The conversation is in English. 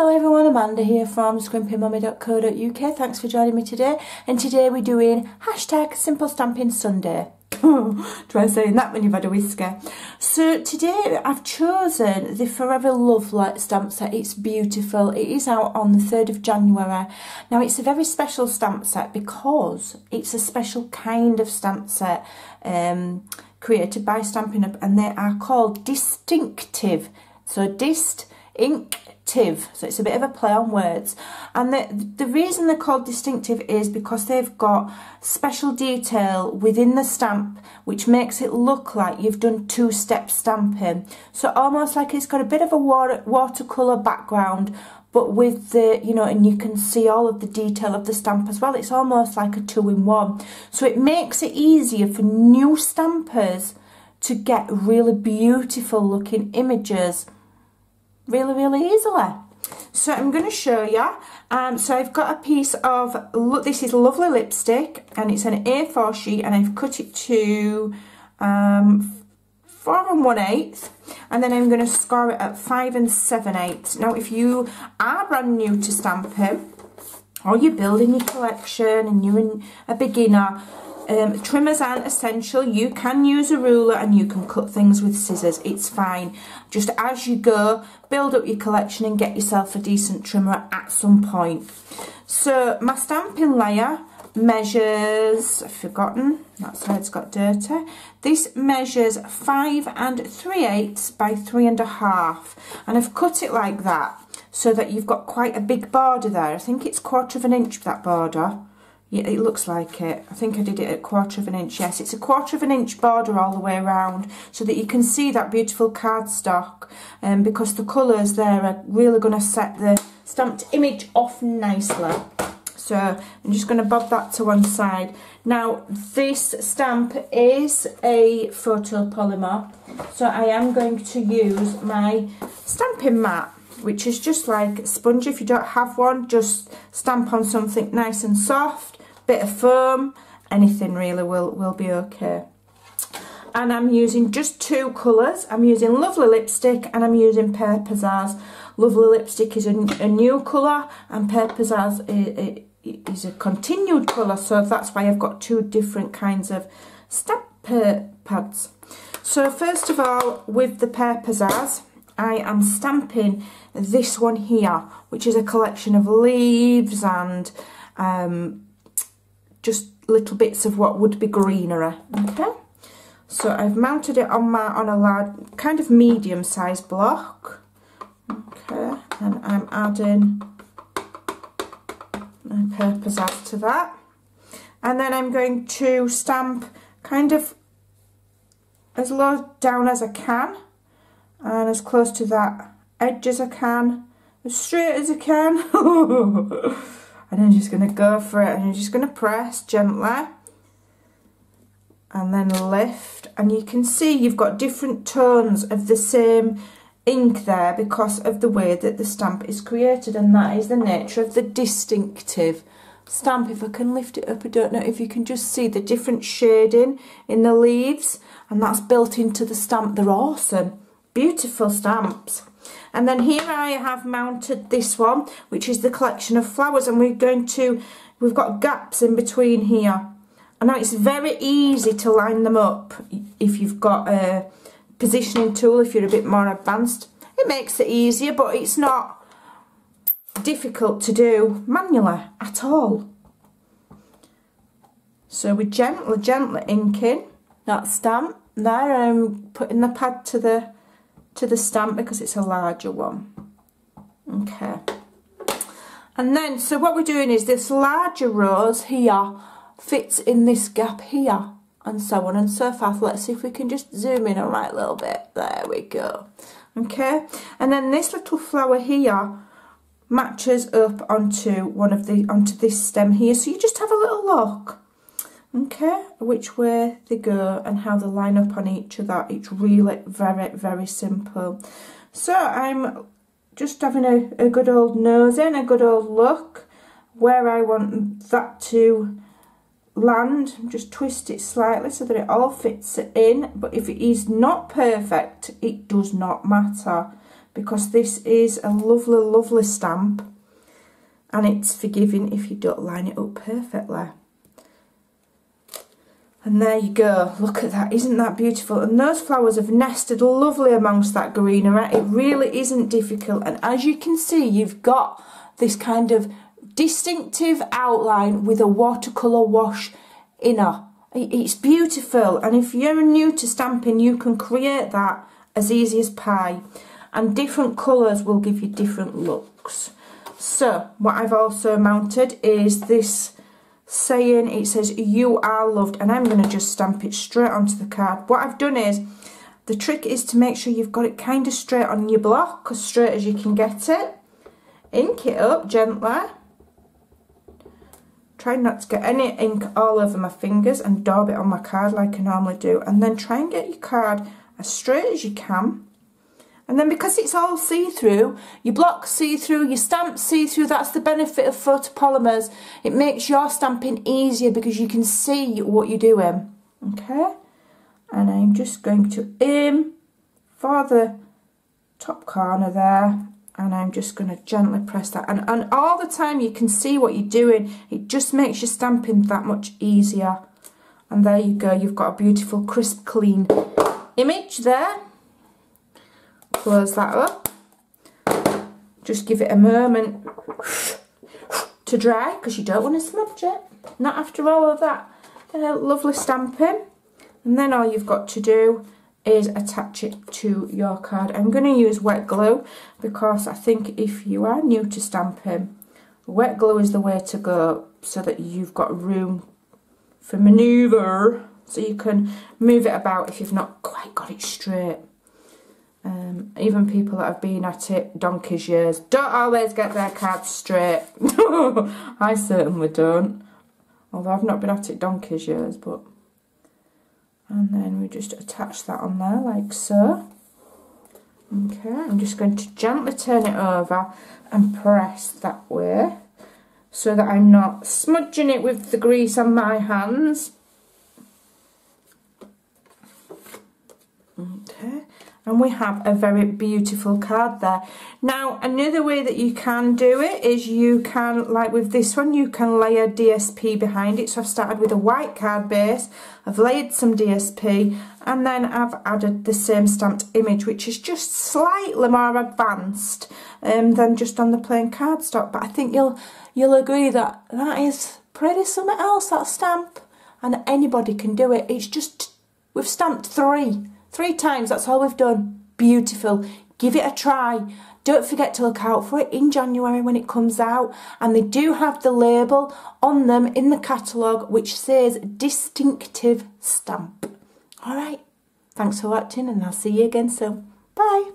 Hello everyone, Amanda here from scrimpingmommy.co.uk. Thanks for joining me today. And today we're doing hashtag Simple Stamping Sunday. Try saying that when you've had a whisker. So today I've chosen the Forever Lovely stamp set. It's beautiful. It is out on the 3rd of January. Now it's a very special stamp set because it's a special kind of stamp set created by Stampin' Up, and they are called distinctive. So distinctive, so it's a bit of a play on words, and the reason they're called distinctive is because they've got special detail within the stamp which makes it look like you've done two-step stamping. So almost like it's got a bit of a watercolour background, but with the, you know, and you can see all of the detail of the stamp as well. It's almost like a two-in-one. So it makes it easier for new stampers to get really beautiful looking images really easily. So I'm going to show you. So I've got a piece of, look, this is lovely lipstick, and it's an A4 sheet, and I've cut it to 4 1/8, and then I'm going to score it at 5 7/8. Now if you are brand new to stamping, or you're building your collection and you're a beginner, trimmers aren't essential. You can use a ruler and you can cut things with scissors, it's fine. Just as you go, build up your collection and get yourself a decent trimmer at some point. So my stamping layer measures, I've forgotten, that side's got dirty. This measures 5 3/8 by 3 1/2, and I've cut it like that so that you've got quite a big border there. I think it's 1/4 inch for that border. Yeah, it looks like it. I think I did it at 1/4 inch. Yes, it's a 1/4 inch border all the way around, so that you can see that beautiful cardstock, because the colours there are really going to set the stamped image off nicely. So I'm just going to bob that to one side. Now this stamp is a photopolymer, so I am going to use my stamping mat, which is just like a sponge. If you don't have one, just stamp on something nice and soft, bit of foam, anything really will be okay. And I'm using just 2 colours. I'm using Lovely Lipstick and I'm using Pear Pizzazz. Lovely Lipstick is a new colour, and Pear Pizzazz is a continued colour, so that's why I've got 2 different kinds of stamp pads. So first of all, with the Pear Pizzazz, I am stamping this one here, which is a collection of leaves and just little bits of what would be greenery. Okay, so I've mounted it on a large, kind of medium-sized block. Okay, and I'm adding my Pear Pizzazz to that, and then I'm going to stamp kind of as low down as I can, and as close to that edge as I can, as straight as I can. And I'm just going to go for it, and I'm just going to press gently and then lift, and you can see you've got different tones of the same ink there because of the way that the stamp is created, and that is the nature of the distinctive stamp. If I can lift it up, I don't know if you can just see the different shading in the leaves, and that's built into the stamp. They're awesome, beautiful stamps. And then here I have mounted this one, which is the collection of flowers, and we've got gaps in between here. I know it's very easy to line them up if you've got a positioning tool. If you're a bit more advanced, it makes it easier, but it's not difficult to do manually at all. So we're gently inking that stamp there. I'm putting the pad to the stamp because it's a larger one. Okay, and then so what we're doing is this larger rose here fits in this gap here, and so on and so forth. Let's see if we can just zoom in a right little bit. There we go. Okay, and then this little flower here matches up onto onto this stem here, so you just have a little look, okay, which way they go and how they line up on each other. It's really very simple. So I'm just having a good old nose in, a good old look where I want that to land. Just twist it slightly so that it all fits in, but if it is not perfect, it does not matter, because this is a lovely, lovely stamp, and it's forgiving if you don't line it up perfectly. And there you go, look at that, isn't that beautiful? And those flowers have nested lovely amongst that greenery. It really isn't difficult, and as you can see, you've got this kind of distinctive outline with a watercolour wash inner. It's beautiful, and if you're new to stamping, you can create that as easy as pie, and different colours will give you different looks. So what I've also mounted is this saying, it says "you are loved," and I'm going to just stamp it straight onto the card. What I've done is, the trick is to make sure you've got it kind of straight on your block, as straight as you can get it. Ink it up gently. Try not to get any ink all over my fingers, and daub it on my card like I normally do, and then try and get your card as straight as you can. And then, because it's all see-through, your block see-through, your stamp see-through, that's the benefit of photopolymers. It makes your stamping easier because you can see what you're doing. Okay? And I'm just going to aim for the top corner there, and I'm just going to gently press that. And all the time you can see what you're doing. It just makes your stamping that much easier. And there you go, you've got a beautiful, crisp, clean image there. Close that up. Just give it a moment to dry, because you don't want to smudge it. Not after all of that lovely stamping. And then all you've got to do is attach it to your card. I'm going to use wet glue, because I think if you are new to stamping, wet glue is the way to go, so that you've got room for manoeuvre, so you can move it about if you've not quite got it straight. Even people that have been at it donkey's years don't always get their cards straight. I certainly don't, although I've not been at it donkey's years. But and then we just attach that on there like so. Okay, I'm just going to gently turn it over and press that way, so that I'm not smudging it with the grease on my hands. Okay, and we have a very beautiful card there. Now, another way that you can do it is you can, like with this one, you can layer DSP behind it. So I've started with a white card base, I've layered some DSP, and then I've added the same stamped image, which is just slightly more advanced than just on the plain cardstock. But I think you'll agree that that is pretty something else, that stamp, and anybody can do it. It's just, we've stamped three times, that's all we've done. Beautiful. Give it a try. Don't forget to look out for it in January when it comes out, and they do have the label on them in the catalogue which says distinctive stamp. Alright, thanks for watching, and I'll see you again soon. Bye.